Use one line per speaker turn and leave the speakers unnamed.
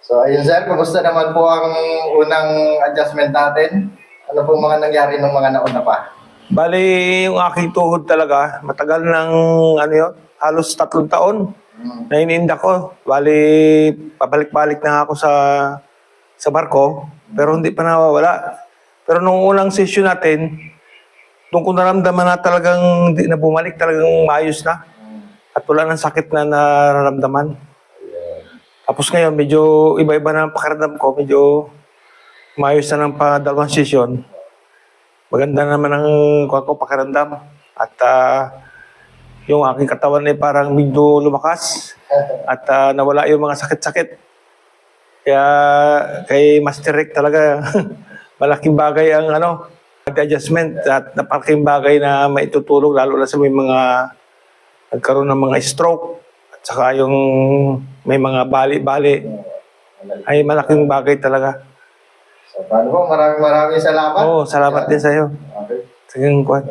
So ayun sir, kumusta naman po ang unang adjustment natin? Ano po mga nangyari ng mga nauna pa?
Bali, yung aking tuhod talaga, matagal ng halos 3 taon na iniinda ko. Bali, pabalik-balik na ako sa barko, pero hindi pa nawawala. Pero nung unang session natin, doon ko naramdaman na talagang hindi na bumalik, talagang maayos na. At wala ng sakit na nararamdaman. Tapos ngayon, medyo iba-iba na ang pakiramdam ko, medyo maayos na ng dalawang session. Maganda naman ang pakiramdam. At yung aking katawan ay parang medyo lumakas. At nawala yung mga sakit-sakit. Kaya kay Master Rick talaga, malaking bagay ang adjustment. At napalaking bagay na maitutulong lalo na sa may mga nagkaroon ng mga stroke. At saka yung may mga bali-bali. Ay malaking bagay talaga.
So paano po? Maraming salamat.
Oo, salamat din sa'yo.
Okay.
Sige, kuwan.